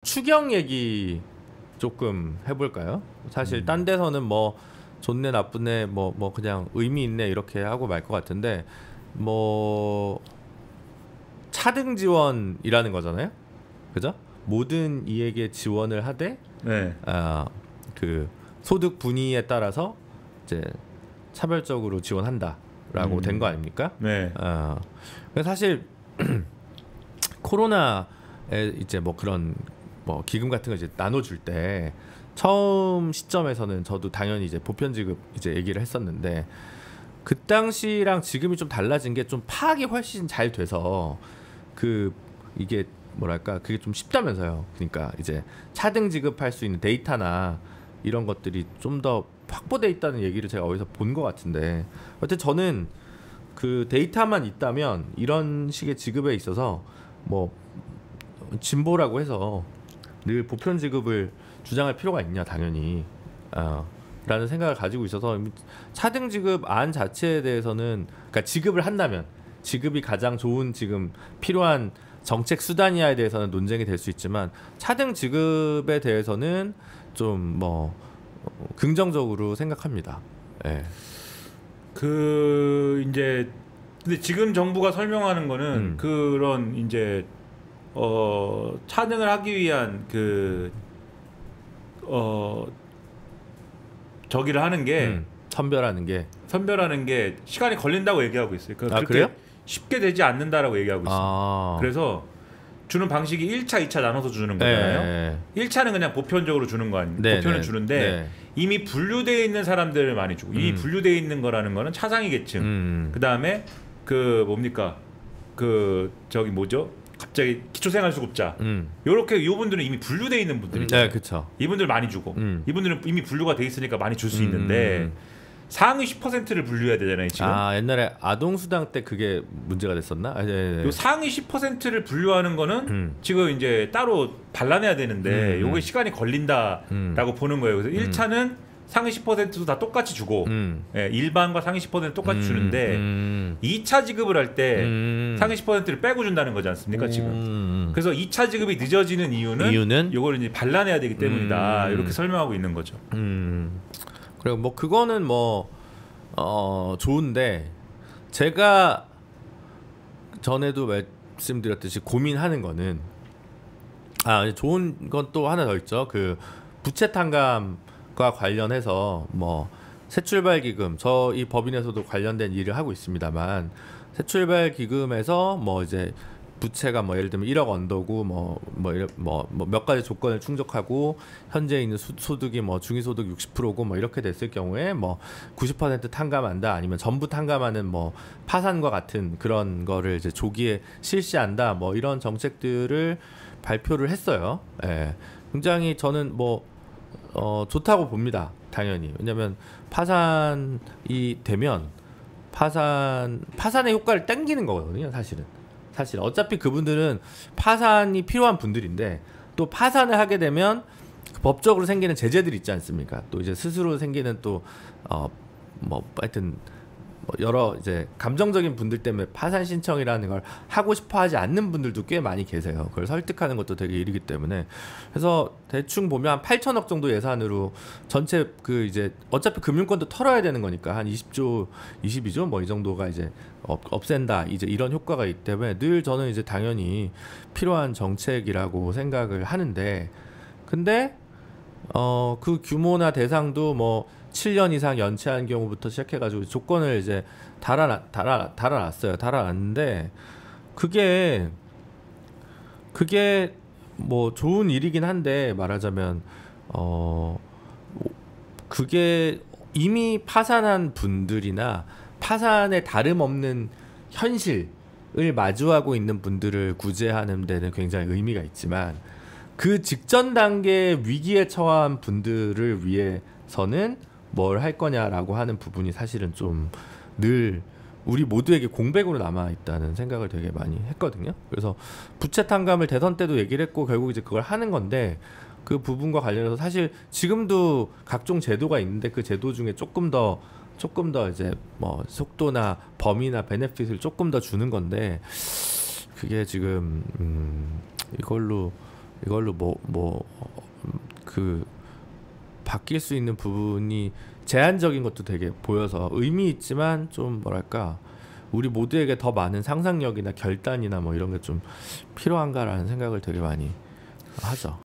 추경 얘기 조금 해볼까요? 사실 딴 데서는 뭐 좋네 나쁘네 뭐 그냥 의미 있네 이렇게 하고 말 것 같은데 뭐 차등 지원이라는 거잖아요, 그죠? 모든 이에게 지원을 하되 네. 그 소득 분위에 따라서 이제 차별적으로 지원한다라고 된 거 아닙니까? 네. 사실 코로나에 이제 뭐 그런 뭐 기금 같은 거 이제 나눠줄 때 처음 시점에서는 저도 당연히 이제 보편지급 이제 얘기를 했었는데 그 당시랑 지금이 좀 달라진 게 좀 파악이 훨씬 잘 돼서 그 이게 뭐랄까 그게 좀 쉽다면서요. 그러니까 이제 차등 지급할 수 있는 데이터나 이런 것들이 좀 더 확보돼 있다는 얘기를 제가 어디서 본 것 같은데, 하여튼 저는 그 데이터만 있다면 이런 식의 지급에 있어서 뭐 진보라고 해서 늘 보편 지급을 주장할 필요가 있냐, 당연히 라는 생각을 가지고 있어서 차등 지급 안 자체에 대해서는, 그러니까 지급을 한다면 지급이 가장 좋은 지금 필요한 정책 수단이야에 대해서는 논쟁이 될 수 있지만 차등 지급에 대해서는 좀 뭐 긍정적으로 생각합니다. 예. 그 이제 근데 지금 정부가 설명하는 거는 그런 이제 차등을 하기 위한 그 저기를 하는 게 선별하는 게 시간이 걸린다고 얘기하고 있어요. 그렇게 그래요? 쉽게 되지 않는다라고 얘기하고 있어요. 그래서 주는 방식이 1차, 2차 나눠서 주는 거잖아요. 1차는 그냥 보편적으로 주는 거 아닙니까? 보편을 주는데 이미 분류되어 있는 사람들을 많이 주고, 이미 분류되어 있는 거라는 거는 차상위 계층, 그 다음에 그 뭡니까 그 저기 뭐죠? 갑자기 기초생활수급자, 요렇게 이분들은 이미 분류되어 있는 분들이죠. 네, 그렇죠. 이분들 많이 주고, 이분들은 이미 분류가 돼 있으니까 많이 줄 수 있는데 상위 10%를 분류해야 되잖아요, 지금. 옛날에 아동수당 때 그게 문제가 됐었나? 요 상위 10%를 분류하는 거는 지금 이제 따로 발라내야 되는데 요게 시간이 걸린다라고 보는 거예요. 그래서 1차는 상위 10%도 다 똑같이 주고, 일반과 상위 10% 똑같이 주는데 2차 지급을 할 때 상위 10%를 빼고 준다는 거지 않습니까, 지금. 그래서 2차 지급이 늦어지는 이유는 요걸 이제 발라내야 되기 때문이다, 이렇게 설명하고 있는 거죠. 그리고 뭐 그거는 뭐 좋은데, 제가 전에도 말씀드렸듯이 고민하는 거는 좋은 건 또 하나 더 있죠. 그 부채 탕감과 관련해서 뭐 새출발 기금, 저 이 법인에서도 관련된 일을 하고 있습니다만, 새출발 기금에서 뭐 이제 부채가 뭐 예를 들면 1억 언더고 몇 가지 조건을 충족하고 현재 있는 소득이 뭐 중위소득 60%고 뭐 이렇게 됐을 경우에 뭐 90% 탕감한다, 아니면 전부 탕감하는 뭐 파산과 같은 그런 거를 이제 조기에 실시한다, 뭐 이런 정책들을 발표를 했어요. 예. 굉장히 저는 뭐 좋다고 봅니다, 당연히. 왜냐면 파산이 되면 파산의 효과를 땡기는 거거든요, 사실 어차피 그분들은 파산이 필요한 분들인데, 또 파산을 하게 되면 법적으로 생기는 제재들이 있지 않습니까? 또 이제 스스로 생기는 또 뭐 하여튼 뭐 여러 이제 감정적인 분들 때문에 파산 신청이라는 걸 하고 싶어 하지 않는 분들도 꽤 많이 계세요. 그걸 설득하는 것도 되게 일이기 때문에. 그래서 대충 보면 한 8천억 정도 예산으로 전체 그 이제 어차피 금융권도 털어야 되는 거니까 한 20조, 22조 뭐 이 정도가 이제 없앤다, 이제 이런 효과가 있기 때문에 늘 저는 이제 당연히 필요한 정책이라고 생각을 하는데, 근데 그 규모나 대상도 뭐 7년 이상 연체한 경우부터 시작해가지고 조건을 이제 달아놨어요. 달아놨는데 그게 뭐 좋은 일이긴 한데, 말하자면 그게 이미 파산한 분들이나 파산에 다름없는 현실을 마주하고 있는 분들을 구제하는 데는 굉장히 의미가 있지만, 그 직전 단계 위기에 처한 분들을 위해서는 뭘 할 거냐라고 하는 부분이 사실은 좀 늘 우리 모두에게 공백으로 남아있다는 생각을 되게 많이 했거든요. 그래서 부채 탕감을 대선 때도 얘기를 했고 결국 이제 그걸 하는 건데, 그 부분과 관련해서 사실 지금도 각종 제도가 있는데 그 제도 중에 조금 더 이제 뭐 속도나 범위나 베네핏을 조금 더 주는 건데, 그게 지금 이걸로 이걸로 그 바뀔 수 있는 부분이 제한적인 것도 되게 보여서 의미 있지만 좀 뭐랄까 우리 모두에게 더 많은 상상력이나 결단이나 뭐 이런 게 좀 필요한가라는 생각을 되게 많이 하죠.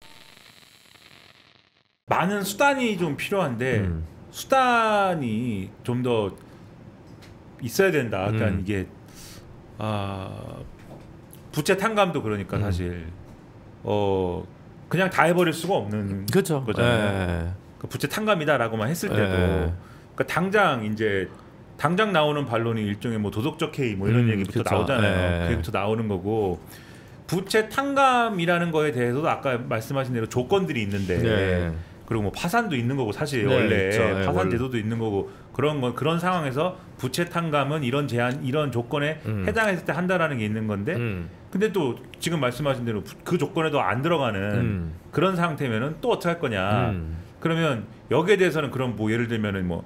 많은 수단이 좀 필요한데 수단이 좀 더 있어야 된다. 그러니까 이게 부채 탕감도 그러니까 사실 그냥 다 해버릴 수가 없는 그렇죠. 거잖아요. 그 부채 탕감이다라고만 했을 때도 그러니까 당장 나오는 반론이 일종의 뭐 도덕적 해이 뭐 이런 얘기부터 그쵸. 나오잖아요. 그게부터 나오는 거고 부채 탕감이라는 거에 대해서도 아까 말씀하신 대로 조건들이 있는데 그리고 뭐 파산도 있는 거고 사실 원래 파산 제도도 있는 거고 그런 상황에서 부채 탕감은 이런 제한 이런 조건에 해당했을 때 한다라는 게 있는 건데 근데 또 지금 말씀하신 대로 그 조건에도 안 들어가는 그런 상태면은 또 어떻게 할 거냐 그러면 여기에 대해서는 그럼 뭐 예를 들면은 뭐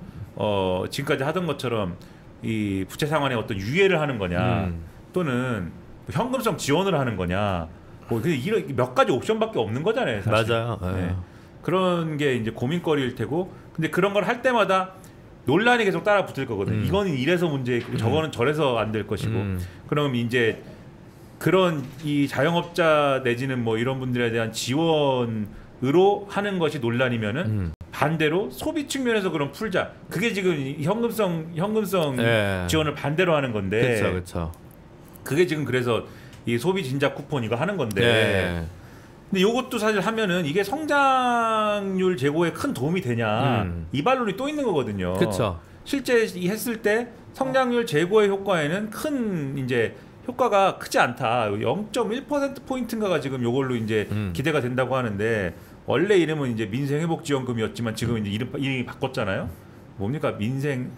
지금까지 하던 것처럼 이 부채 상환에 어떤 유예를 하는 거냐 또는 현금성 지원을 하는 거냐 뭐 이런 몇 가지 옵션밖에 없는 거잖아요 사실. 맞아요. 네. 그런 게 이제 고민거리일 테고 근데 그런 걸 할 때마다 논란이 계속 따라 붙을 거거든요. 이거는 이래서 문제이고 저거는 저래서 안 될 것이고 그럼 이제 그런 이 자영업자 내지는 뭐 이런 분들에 대한 지원으로 하는 것이 논란이면은 반대로 소비 측면에서 그럼 풀자. 그게 지금 현금성 지원을 반대로 하는 건데. 그렇죠. 그게 지금 그래서 이 소비 진작 쿠폰 이거 하는 건데. 근데 이것도 사실 하면은 이게 성장률 제고에 큰 도움이 되냐 이 반론이 또 있는 거거든요. 그렇죠. 실제 했을 때 성장률 제고의 효과에는 큰 이제 효과가 크지 않다. 0.1% 포인트인가가 지금 이걸로 이제 기대가 된다고 하는데 원래 이름은 이제 민생회복지원금이었지만 지금 이제 이름이 바꿨잖아요. 뭡니까 민생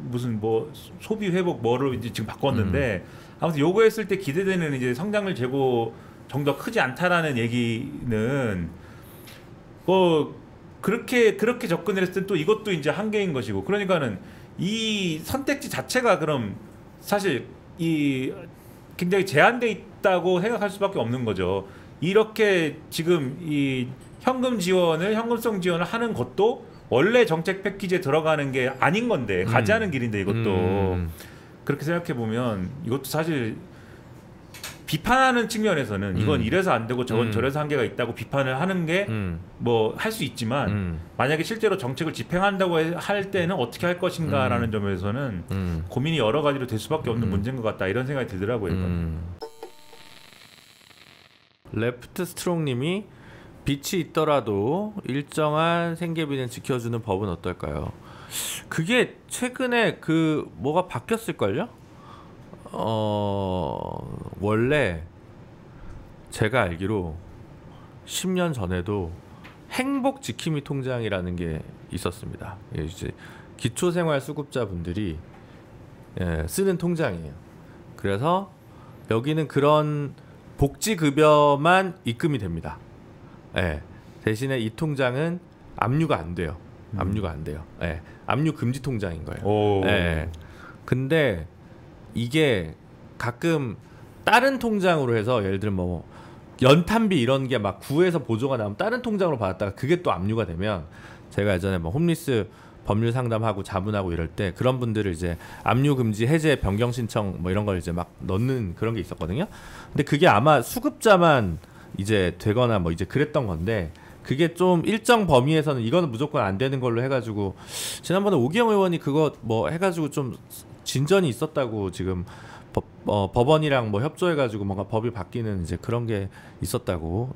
무슨 뭐 소비 회복 뭐로 이제 지금 바꿨는데 아무튼 요거 했을 때 기대되는 이제 성장률 제고 정도가 크지 않다라는 얘기는 그렇게 접근을 했을 때 또 이것도 이제 한계인 것이고 그러니까는 이 선택지 자체가 그럼 사실 이 굉장히 제한돼 있다고 생각할 수밖에 없는 거죠. 이렇게 지금 이 현금성 지원을 하는 것도 원래 정책 패키지에 들어가는 게 아닌 건데 가지 않은 길인데 이것도 그렇게 생각해 보면 이것도 사실 비판하는 측면에서는 이건 이래서 안 되고 저건 저래서 한계가 있다고 비판을 하는 게 뭐 할 수 있지만 만약에 실제로 정책을 집행한다고 할 때는 어떻게 할 것인가라는 점에서는 고민이 여러 가지로 될 수밖에 없는 문제인 것 같다 이런 생각이 들더라고요. 레프트 스트롱님이 빚이 있더라도 일정한 생계비는 지켜주는 법은 어떨까요? 그게 최근에 그 뭐가 바뀌었을걸요? 원래 제가 알기로 10년 전에도 행복 지킴이 통장이라는 게 있었습니다. 이제 기초생활수급자분들이 쓰는 통장이에요. 그래서 여기는 그런 복지급여만 입금이 됩니다. 대신에 이 통장은 압류가 안 돼요. 압류가 안 돼요. 압류 금지 통장인 거예요. 근데 이게 가끔 다른 통장으로 해서 예를 들면 뭐 연탄비 이런 게 막 구에서 보조가 나오면 다른 통장으로 받았다가 그게 또 압류가 되면 제가 예전에 뭐 홈리스 법률 상담하고 자문하고 이럴 때 그런 분들을 이제 압류 금지 해제 변경 신청 뭐 이런 걸 이제 막 넣는 그런 게 있었거든요. 근데 그게 아마 수급자만 이제 되거나 뭐 이제 그랬던 건데 그게 좀 일정 범위에서는 이거는 무조건 안 되는 걸로 해가지고 지난번에 오기영 의원이 그거 뭐 해가지고 좀 진전이 있었다고 지금 법원이랑 뭐 협조해가지고 뭔가 법이 바뀌는 이제 그런 게 있었다고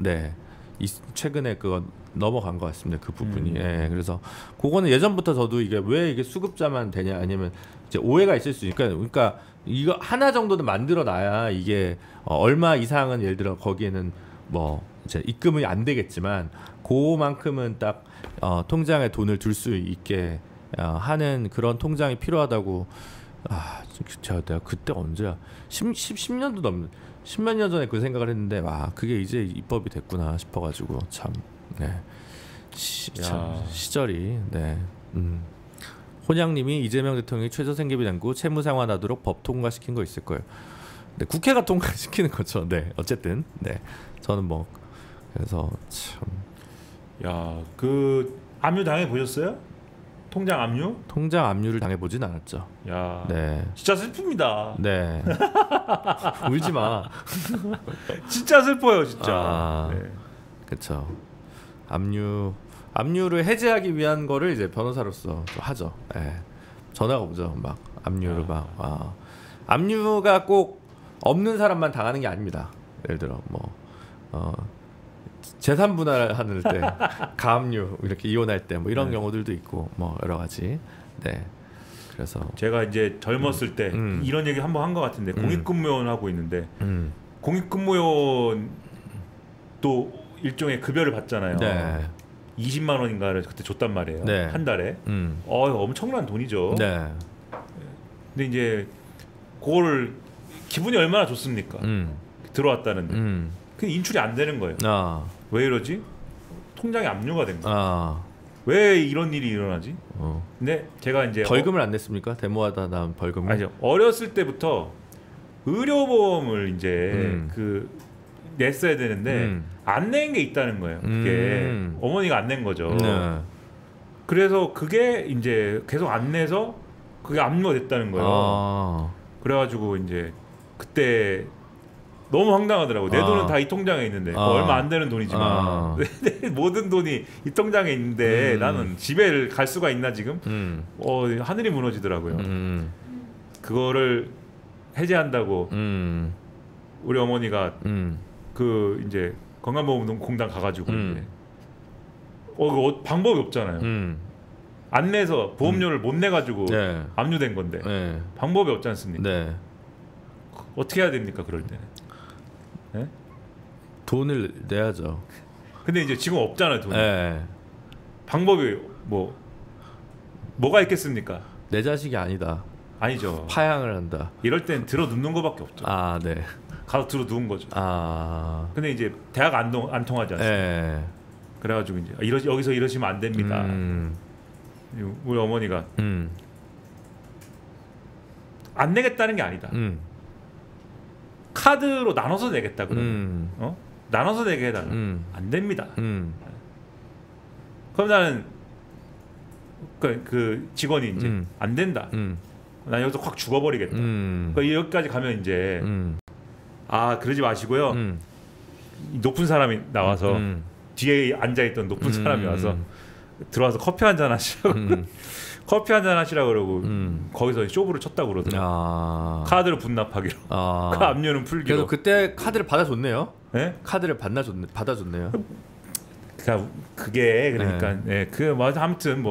최근에 그거 넘어간 것 같습니다. 그 부분이. 그래서 그거는 예전부터 저도 이게 왜 이게 수급자만 되냐 아니면 이제 오해가 있을 수 있으니까 그러니까 이거 하나 정도는 만들어 놔야 이게 얼마 이상은 예를 들어 거기에는 뭐 이제 입금이 안 되겠지만 그만큼은 딱 통장에 돈을 둘 수 있게 하는 그런 통장이 필요하다고. 내가 그때 언제야 10년도 넘는 10몇 년 전에 그 생각을 했는데 와 그게 이제 입법이 됐구나 싶어가지고 참 시절이 혼양님이 이재명 대통령이 최저생계비 당구 채무 상환하도록 법 통과시킨 거 있을 거예요. 국회가 통과시키는 거죠. 어쨌든 저는 뭐 그래서 참. 야, 그 압류 당해 보셨어요? 통장 압류? 통장 압류를 당해보진 않았죠. 야, 네. 진짜 슬픕니다. 네. 울지 마. 진짜 슬퍼요, 진짜. 아, 네. 그렇죠. 압류를 해제하기 위한 거를 이제 변호사로서 좀 하죠. 예. 전화가 오죠. 막 압류를 막. 와. 압류가 꼭 없는 사람만 당하는 게 아닙니다. 예를 들어 뭐 재산 분할하는 때 가압류 이렇게 이혼할 때 뭐 이런 네. 경우들도 있고 뭐 여러 가지. 네. 그래서 제가 이제 젊었을 때 이런 얘기 한번 한 것 같은데 공익근무원 하고 있는데 공익근무원도 일종의 급여를 받잖아요. 네. 20만 원인가를 그때 줬단 말이에요. 네. 한 달에. 엄청난 돈이죠. 네. 근데 이제 그거를 기분이 얼마나 좋습니까? 들어왔다는데. 그 인출이 안 되는 거예요. 아. 왜 이러지? 통장에 압류가 된 거예요. 아. 왜 이런 일이 일어나지? 근데 제가 이제 벌금을 안 냈습니까? 데모하다 나온 벌금을? 아니죠. 어렸을 때부터 의료보험을 이제 그 냈어야 되는데 안 낸 게 있다는 거예요. 그게 어머니가 안 낸 거죠. 네. 그래서 그게 이제 계속 안 내서 그게 압류가 됐다는 거예요. 아. 그래가지고 이제 그때 너무 황당하더라고. 내 돈은 다 이 통장에 있는데 얼마 안 되는 돈이지만 내 모든 돈이 이 통장에 있는데 나는 집에 갈 수가 있나 지금? 하늘이 무너지더라고요. 그거를 해제한다고 우리 어머니가 그 이제 건강보험공단 가가지고 이제 방법이 없잖아요. 안 내서 보험료를 못 내가지고 네. 압류된 건데 네. 방법이 없지 않습니까? 네. 어떻게 해야 됩니까 그럴 때는? 네? 돈을 내야죠. 근데 이제 지금 없잖아요 돈이. 네. 방법이 뭐가 있겠습니까? 내 자식이 아니다. 아니죠. 파양을 한다. 이럴 땐 들어 눕는 거밖에 없죠. 아, 네. 가서 들어 누운 거죠. 아. 근데 이제 대학 안 통하지 않습니까? 네. 그래가지고 이제 여기서 이러시면 안 됩니다. 우리 어머니가 안 내겠다는 게 아니다. 카드로 나눠서 내겠다 그러면 나눠서 내게 해달라. 안 됩니다. 그럼 나는 그 직원이 이제 안 된다. 난 여기서 확 죽어버리겠다. 그러니까 여기까지 가면 이제 그러지 마시고요. 높은 사람이 나와서 뒤에 앉아있던 높은 사람이 와서 들어와서 커피 한잔 하시라고 커피 한잔 하시라고 그러고 거기서 쇼부를 쳤다고 그러더라고요. 카드로 분납하기로. 그 압류는 풀기로. 그래서 그때 카드를 받아줬네요. 네? 카드를 받아줬네요. 그러니까 네. 아무튼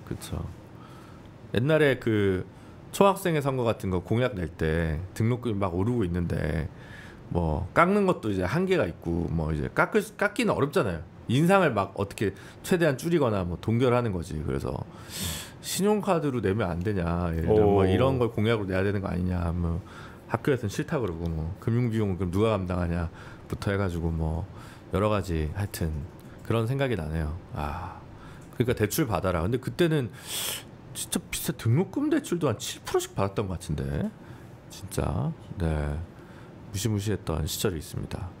그렇죠. 옛날에 그 초학생의 선거 같은 거 공약 낼 때 등록금이 막 오르고 있는데 뭐 깎는 것도 이제 한계가 있고 뭐 이제 깎기는 어렵잖아요. 인상을 막 어떻게 최대한 줄이거나 뭐 동결하는 거지. 그래서 신용카드로 내면 안 되냐, 예를 들어 뭐 이런 걸 공약으로 내야 되는 거 아니냐, 뭐 학교에서는 싫다 그러고 뭐 금융비용은 그럼 누가 감당하냐부터 해가지고 뭐 여러 가지 하여튼 그런 생각이 나네요. 그러니까 대출 받아라. 근데 그때는 진짜 비싸. 등록금 대출도 한 7%씩 받았던 것 같은데 진짜. 네, 무시무시했던 시절이 있습니다.